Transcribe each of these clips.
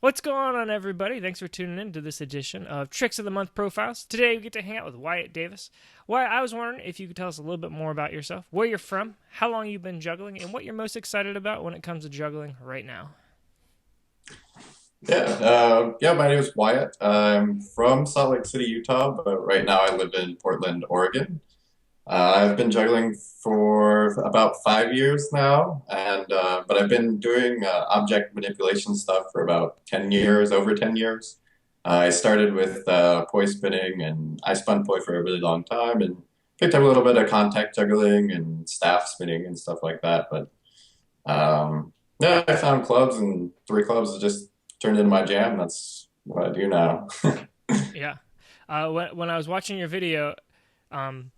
What's going on, everybody? Thanks for tuning in to this edition of Tricks of the Month Profiles. Today, we get to hang out with Wyatt Davis. Wyatt, I was wondering if you could tell us a little bit more about yourself, where you're from, how long you've been juggling, and what you're most excited about when it comes to juggling right now. My name is Wyatt. I'm from Salt Lake City, Utah, but right now I live in Portland, Oregon. I've been juggling for about 5 years now, and but I've been doing object manipulation stuff for about 10 years, over 10 years. I started with poi spinning, and I spun poi for a really long time, and picked up a little bit of contact juggling and staff spinning and stuff like that. But I found clubs, and three clubs just turned into my jam. That's what I do now. Yeah. When I was watching your video, um,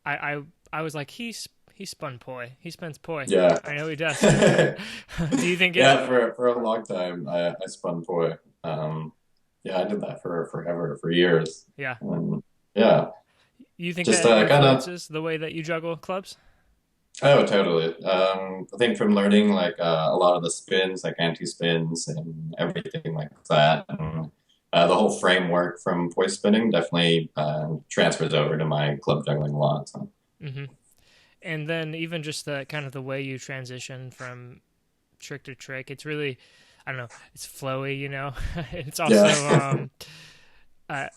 I I was like, he spun poi. He spins poi. Yeah. I know he does. Do you think it? Yeah, for a long time, I spun poi. Yeah, I did that for forever, for years. Yeah. Yeah, You think just that kind of. influences the way that you juggle clubs? Oh, totally. I think from learning like a lot of the spins, like anti-spins and everything like that, and the whole framework from poi spinning definitely transfers over to my club juggling a lot. So. Mm-hmm. And then even just the kind of the way you transition from trick to trick, it's really, I don't know, it's flowy, you know. It's also, Yeah.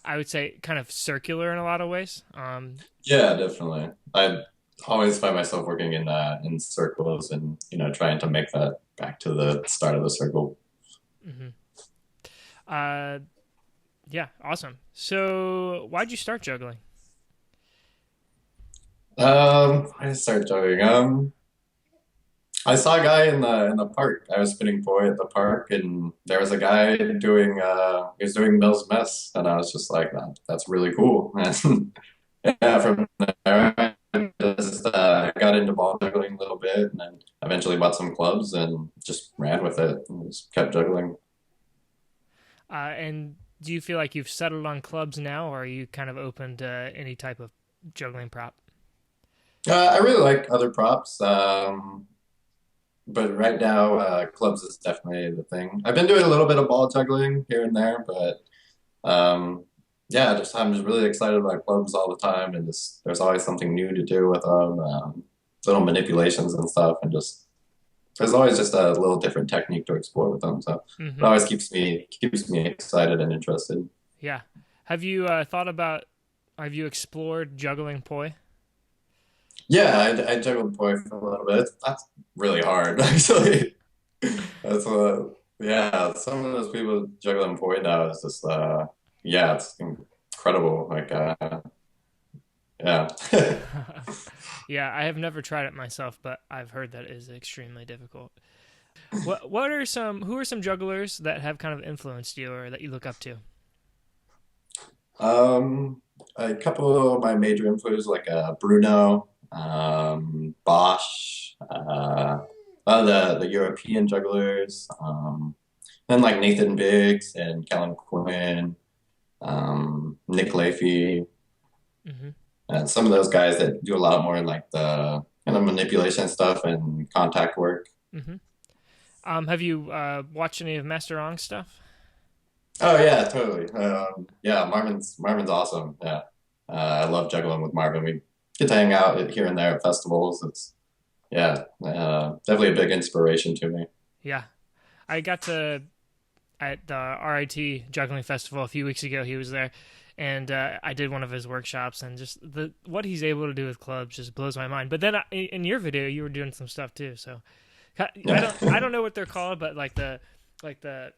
I would say, kind of circular in a lot of ways. Yeah, definitely. I always find myself working in circles and trying to make that back to the start of the circle. Mhm. uh, yeah, awesome. So, why'd you start juggling? I just started jogging. I saw a guy in the park. I was spinning poi at the park, and there was a guy doing he was doing Mill's Mess, and I was just like, that's really cool. And yeah, from there I just got into ball juggling a little bit, and then eventually bought some clubs and just ran with it and just kept juggling. And do you feel like you've settled on clubs now, or are you kind of open to any type of juggling prop? I really like other props. But right now, clubs is definitely the thing. I've been doing a little bit of ball juggling here and there, but yeah, just I'm just really excited about clubs all the time, and just there's always something new to do with them, little manipulations and stuff, and just there's always just a little different technique to explore with them. So it Mm-hmm. always keeps me excited and interested. Yeah. Have you have you explored juggling poi? Yeah, I juggled poi for a little bit. That's really hard, actually. That's yeah. Some of those people juggling poi now is just yeah, it's incredible. Like yeah. Yeah, I have never tried it myself, but I've heard that it is extremely difficult. What are some who are some jugglers that have kind of influenced you or that you look up to? Um, a couple of my major influences like Bruno, Bosch, a lot of the European jugglers, then like Nathan Biggs and Kellen Quinn, Nick Leafy, Hmm. and some of those guys that do a lot more like the kind of manipulation stuff and contact work. Hmm. Have you watched any of Master Ong's stuff? Oh yeah, totally. Yeah, Marvin's awesome. Yeah, I love juggling with Marvin. We get to hang out here and there at festivals. It's yeah, definitely a big inspiration to me. Yeah, I got to at the RIT Juggling Festival a few weeks ago. He was there, and I did one of his workshops, and just the what he's able to do with clubs just blows my mind. But then in your video, you were doing some stuff too. So I don't know what they're called, but like the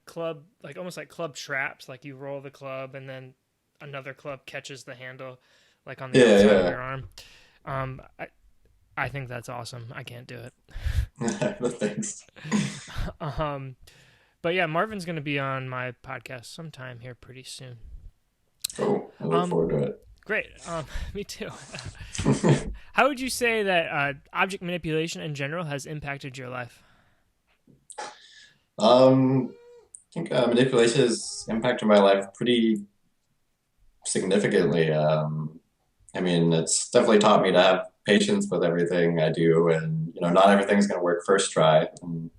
club, like almost like club traps. Like you roll the club, and then another club catches the handle, like on the Yeah, outside of yeah. your arm. Um, I I think that's awesome. I can't do it. Thanks. um, but yeah, Marvin's going to be on my podcast sometime here pretty soon. Cool. I look Um, forward to Great. Me too. it. How would you say that object manipulation in general has impacted your life? I think manipulation has impacted my life pretty significantly. I mean, it's definitely taught me to have patience with everything I do, and not everything's going to work first try. And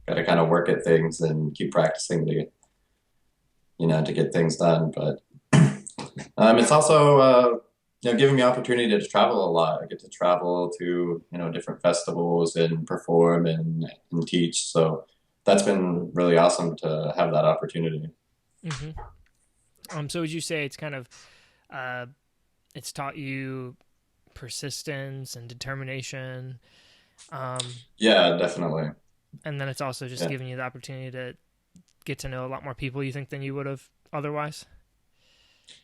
got to kind of work at things and keep practicing to, to get things done. But it's also, giving me opportunity to travel a lot. I get to travel to, different festivals and perform and teach. So that's been really awesome to have that opportunity. Hmm. So would you say it's kind of uh, it's taught you persistence and determination, um, Yeah, definitely. and then it's also just Yeah. given you the opportunity to get to know a lot more people you think than you would have otherwise.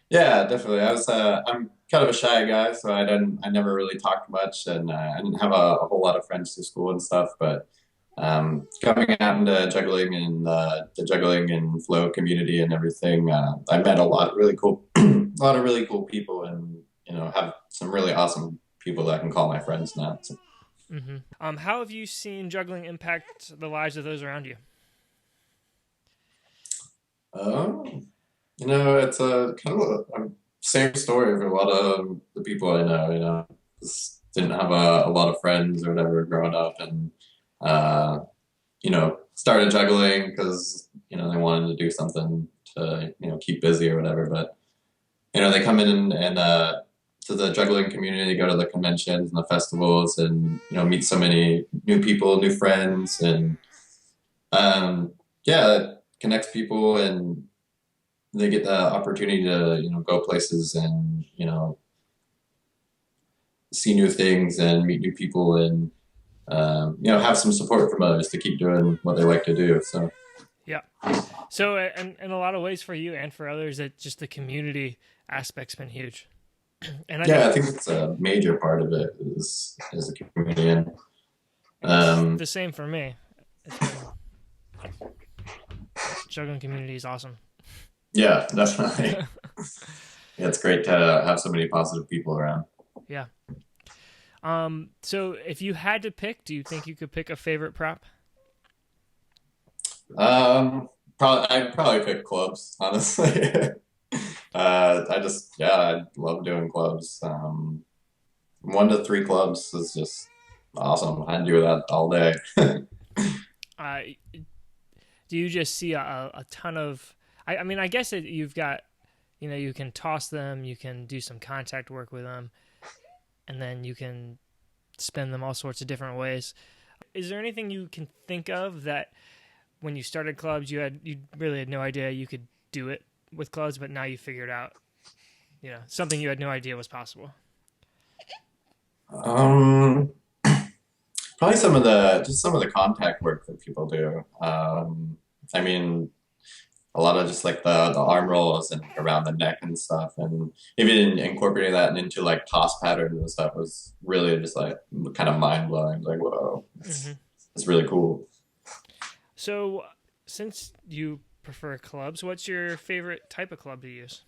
Yeah, definitely. I'm kind of a shy guy, so I never really talked much, and I didn't have a whole lot of friends through school and stuff. But coming out into juggling and the juggling and flow community and everything, I met a lot of really cool, a lot of really cool people, and have some really awesome people that I can call my friends now. So, Hmm. How have you seen juggling impact the lives of those around you? um, it's a kind of a same story for a lot of the people I know. Just didn't have a lot of friends or whatever growing up, and started juggling because they wanted to do something to keep busy or whatever. But they come in and to the juggling community, go to the conventions and the festivals, and meet so many new people, new friends, and yeah, it connects people and they get the opportunity to go places and see new things and meet new people and have some support from others to keep doing what they like to do. So Yeah. So, in a lot of ways for you and for others, that just the community aspect's been huge. And I yeah, think I think it's a major part of it is the community and it's um, the same for me. It's been juggling community is awesome. yeah, definitely. Yeah, it's great to have so many positive people around. Yeah. So if you had to pick, do you think you could pick a favorite prop? Um, I'd probably pick clubs, honestly. I love doing clubs. 1 to 3 clubs is just awesome. I'd do that all day. Uh, do you just see a ton of? I mean, I guess you've got, you can toss them, you can do some contact work with them, and then you can spin them all sorts of different ways. Is there anything you can think of that when you started clubs, you really had no idea you could do it with clubs, but now you figured out, something you had no idea was possible? Um, Probably some of the contact work that people do. I mean, a lot of just like the arm rolls and around the neck and stuff, and even incorporating that into like toss patterns and stuff was really just like kind of mind blowing. Like, whoa, Hmm. it's really cool. So, since you prefer clubs, what's your favorite type of club to use?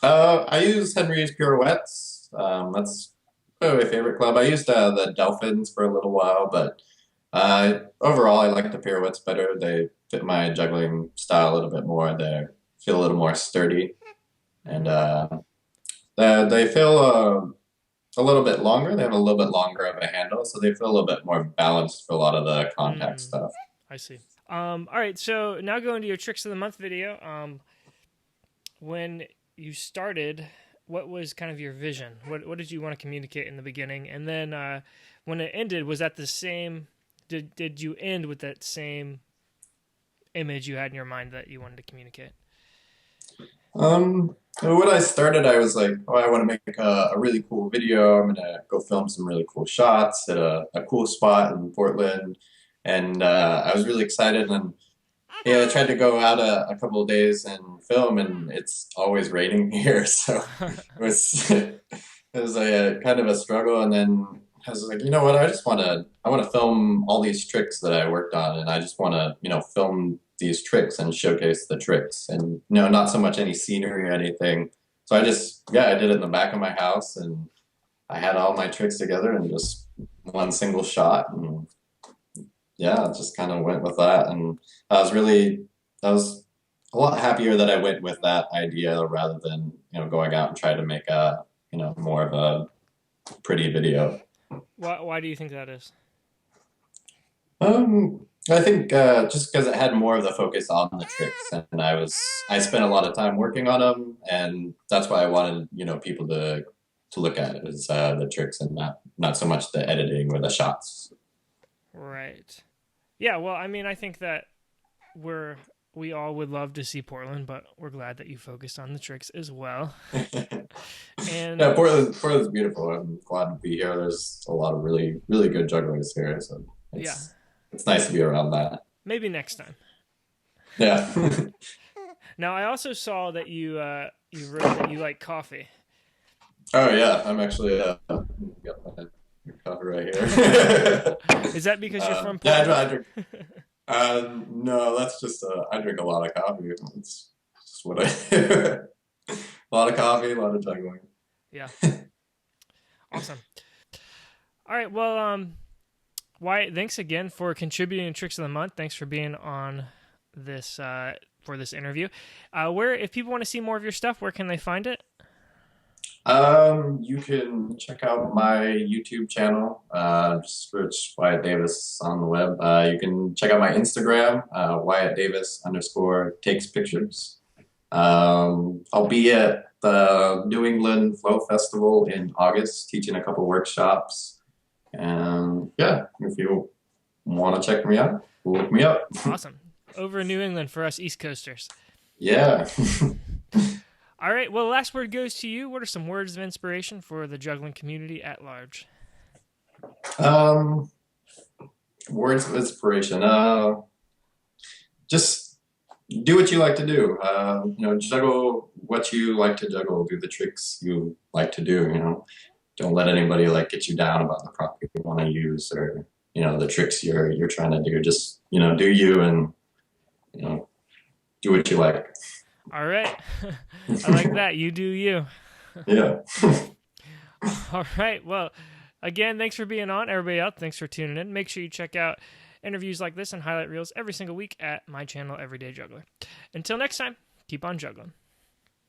I use Henry's pirouettes. That's probably my favorite club. I used the Dolphins for a little while, but overall, I like the pirouettes better. They fit my juggling style a little bit more. They feel a little more sturdy, and Hmm. they feel a little bit longer. They have a little bit longer of a handle, so they feel a little bit more balanced for a lot of the contact Mm, stuff. I see. All right, so now going to your tricks of the month video. When you started, what was kind of your vision? What did you want to communicate in the beginning? And then when it ended, was that the same? Did you end with that same image you had in your mind that you wanted to communicate? When I started, I was like, oh, I want to make a really cool video. I'm gonna go film some really cool shots at a cool spot in Portland, and I was really excited. And yeah, I tried to go out a couple of days and film, and it's always raining here, so it was it was a kind of a struggle. And then I was like, you know what? I want to film all these tricks that I worked on, and I just want to film these tricks and showcase the tricks, and not so much any scenery or anything. So I did it in the back of my house, and I had all my tricks together in just one single shot, and yeah, just kind of went with that. And I was a lot happier that I went with that idea rather than, going out and try to make more of a pretty video. Why do you think that is? I think just because it had more of the focus on the tricks, and I spent a lot of time working on them, and that's why I wanted people to look at it as the tricks and not so much the editing or the shots. Right. Yeah, well, I mean, I think that we're we all would love to see Portland, but we're glad that you focused on the tricks as well. And Yeah, Portland's beautiful. I'm glad to be here. There's a lot of really really good jugglers here, so yeah, it's nice to be around that. maybe next time. Yeah. Now, I also saw that you wrote that you like coffee. Oh yeah, I'm actually got my coffee right here. Is that because you're from Yeah, Portland? I drink. No, that's just I drink a lot of coffee. It's just what I do. A lot of coffee, a lot of juggling. Yeah. Awesome. All right. Well, Wyatt, thanks again for contributing to Tricks of the Month. Thanks for being on this for this interview. Where, if people want to see more of your stuff, where can they find it? You can check out my YouTube channel. Just search Wyatt Davis on the web. You can check out my Instagram, Wyatt Davis _ takes pictures. I'll be at the New England Flow Festival in August, teaching a couple workshops. And yeah, if you want to check me out, look me up. Awesome. Over in New England for us East Coasters. Yeah. All right. Well, the last word goes to you. What are some words of inspiration for the juggling community at large? Um, Words of inspiration. Just do what you like to do. Juggle what you like to juggle. Do the tricks you like to do. Don't let anybody like get you down about the prop you want to use or the tricks you're trying to do. Just do you and do what you like. All right. I like that. You do you. Yeah. All right. Well, again, thanks for being on. Everybody else, thanks for tuning in. Make sure you check out interviews like this and highlight reels every single week at my channel, Everyday Juggler. Until next time, keep on juggling.